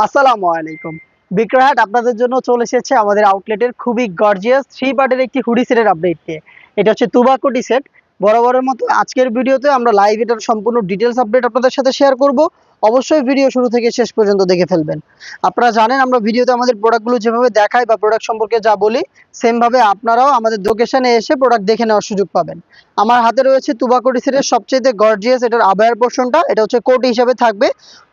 আসসালামু আলাইকুম। বিক্রয়হাট আপনাদের জন্য চলে এসেছে আমাদের আউটলেটের খুবই গর্জিয়াস 3 পার্টের একটি হুডি সেটের আপডেট নিয়ে। এটা হচ্ছে তুবা কোটি সেট। বরাবরের মতো আজকের ভিডিওতে আমরা লাইভ এটার সম্পূর্ণ ডিটেইলস আপডেট আপনাদের সাথে শেয়ার করব। অবশ্যই ভিডিও শুরু থেকে শেষ পর্যন্ত দেখে ফেলবেন। আপনারা জানেন আমরা ভিডিওতে আমাদের প্রোডাক্টগুলো যেভাবে দেখাই বা প্রোডাক্ট সম্পর্কে যা বলি, সেম ভাবে আপনারাও আমাদের লোকেশনে এসে প্রোডাক্ট দেখে নেওয়ার সুযোগ পাবেন। আমার হাতে রয়েছে তুবা কোটি সেটের সবচেয়ে গর্জিয়াস এটার আবায়ার পোরশনটা। এটা হচ্ছে কোটি হিসাবে থাকবে,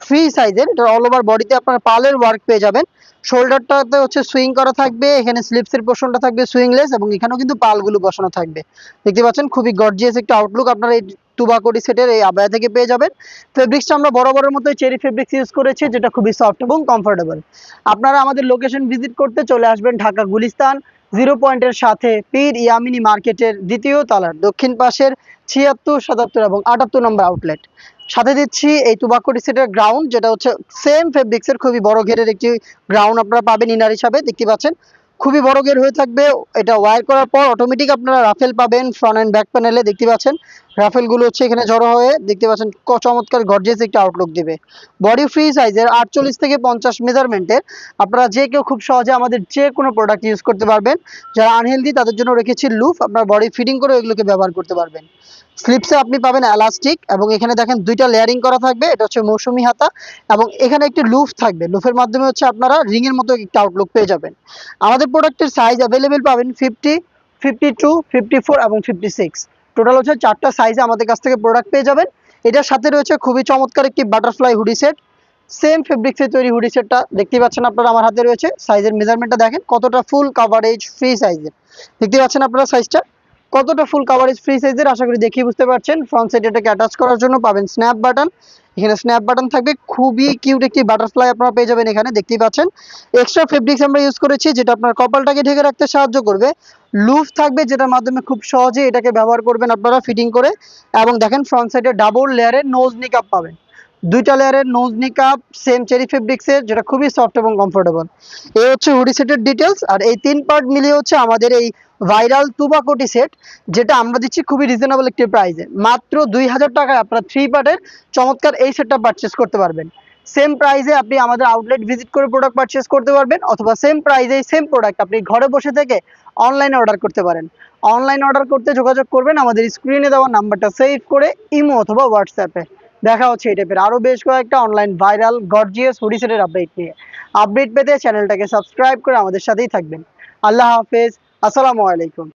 ফ্রি সাইজের। এটা অল ওভার বডিতে আপনার পালের ওয়ার্ক পেয়ে যাবেন। শোল্ডারটাতে হচ্ছে সুইং করা থাকবে, এখানে স্লিপসের পোর্শনটা থাকবে সুইংলেস এবং এখানেও কিন্তু পালগুলো বসানো থাকবে। দেখতে পাচ্ছেন খুবই গর্জিয়াস একটা আউটলুক আপনারা এই তুবাকোটি সেটের এই আবায়া থেকে পেয়ে যাবেন। ফেব্রিক্সটা আমরা বরাবরের মতো চেরি ফেব্রিক্স ইউজ করেছি, যেটা খুবই সফট এবং কমফোর্টেবল। আপনারা আমাদের লোকেশন ভিজিট করতে চলে আসবেন ঢাকা গুলিস্তান 0 পয়েন্টের সাথে পীর ইয়ামিনী মার্কেটের দ্বিতীয় তলার দক্ষিণ পাশের 76, 77 এবং 78 নম্বর আউটলেট। সাথে দিচ্ছি এই তুবাকোটি সেটের গ্রাউন্ড, যেটা হচ্ছে সেম ফেব্রিক্সের খুবই বড় ঘেরের একটি গ্রাউন্ড আপনারা পাবেন ইনার হিসাবে। দেখতে পাচ্ছেন খুবই বড় ঘের হয়ে থাকবে। এটা ওয়্যার করার পর অটোমেটিক আপনারা রাফেল পাবেন ফ্রন্ট এন্ড ব্যাক প্যানেলে। দেখতে পাচ্ছেন রাফেলগুলো হচ্ছে এখানে জড়ো হয়ে, দেখতে পাচ্ছেন চমৎকার গর্জিয়াস একটা আউটলুক দিবে। বডি ফ্রি সাইজের 48 থেকে 50 মেজারমেন্টের আপনারা যে কেউ খুব সহজে আমাদের যে কোনো প্রোডাক্ট ইউজ করতে পারবেন। যারা আনহেলদি তাদের জন্য রেখেছি লুফ, আপনার বডি ফিটিং করে এগুলোকে ব্যবহার করতে পারবেন। স্লিপসে আপনি পাবেন এলাস্টিক এবং এখানে দেখেন দুইটা লেয়ারিং করা থাকবে। এটা হচ্ছে মৌসুমি হাতা এবং এখানে একটি লুফ থাকবে। লুফের মাধ্যমে হচ্ছে আপনারা রিং এর মতো একটা আউটলুক পেয়ে যাবেন। আমাদের প্রোডাক্টের সাইজ অ্যাভেলেবেল পাবেন 50, 52, 54 এবং 56। টোটাল হচ্ছে 4টা সাইজে আমাদের কাছ থেকে প্রোডাক্ট পেয়ে যাবেন। এটার সাথে রয়েছে খুবই চমৎকার একটি বাটারফ্লাই হুডি সেট। সেম ফেব্রিক্সে তৈরি হুডি সেটটা দেখতে পাচ্ছেন আপনারা আমার হাতে রয়েছে। সাইজের মেজারমেন্টটা দেখেন কতটা ফুল কাভারেজ ফ্রি সাইজের। দেখতে পাচ্ছেন আপনারা সাইজটা কতটা ফুল কাভারেজ ফ্রি সাইজের, আশা করি দেখেই বুঝতে পারছেন। ফ্রন্ট সাইডে এটাকে অ্যাটাচ করার জন্য পাবেন স্ন্যাপ বাটন। এখানে স্ন্যাপ বাটন থাকবে, খুবই কিউট একটি বাটারফ্লাই আপনারা পেয়ে যাবেন এখানে। দেখতেই পাচ্ছেন এক্সট্রা ফেব্রিক্স আমরা ইউজ করেছি, যেটা আপনার কপালটাকে ঢেকে রাখতে সাহায্য করবে। লুফ থাকবে, যেটার মাধ্যমে খুব সহজে এটাকে ব্যবহার করবেন আপনারা ফিটিং করে। এবং দেখেন ফ্রন্ট সাইডে ডাবল লেয়ারের নোজ নিকাপ পাবেন, দুইটা লেয়ারের নোজ নিকাপ সেম চেরি ফেব্রিক্সের, যেটা খুবই সফট এবং কমফোর্টেবল। এই হচ্ছে হুডি সেটের ডিটেলস। আর এই 3 পার্ট মিলিয়ে হচ্ছে আমাদের এই ভাইরাল তুবাকোটি সেট, যেটা আমরা দিচ্ছি খুবই রিজনেবল একটি প্রাইসে। মাত্র 2000 টাকায় আপনারা 3 পার্টের চমৎকার এই সেটটা পারচেস করতে পারবেন। সেম প্রাইসে আপনি আমাদের আউটলেট ভিজিট করে প্রোডাক্ট পারচেস করতে পারবেন, অথবা সেম প্রাইসে সেম প্রোডাক্ট আপনি ঘরে বসে থেকে অনলাইনে অর্ডার করতে পারেন। অনলাইন অর্ডার করতে যোগাযোগ করবেন আমাদের স্ক্রিনে দেওয়া নাম্বারটা সেভ করে ইমো অথবা হোয়াটসঅ্যাপে। দেখা হচ্ছে এই টাইপের আরো বেশ কয়েকটা অনলাইন ভাইরাল গর্জিয়াস হুডি সেটের আপডেট নিয়ে। আপডেট পেতে চ্যানেলটাকে সাবস্ক্রাইব করে আমাদের সাথেই থাকবেন। আল্লাহ হাফেজ, আসসালামু আলাইকুম।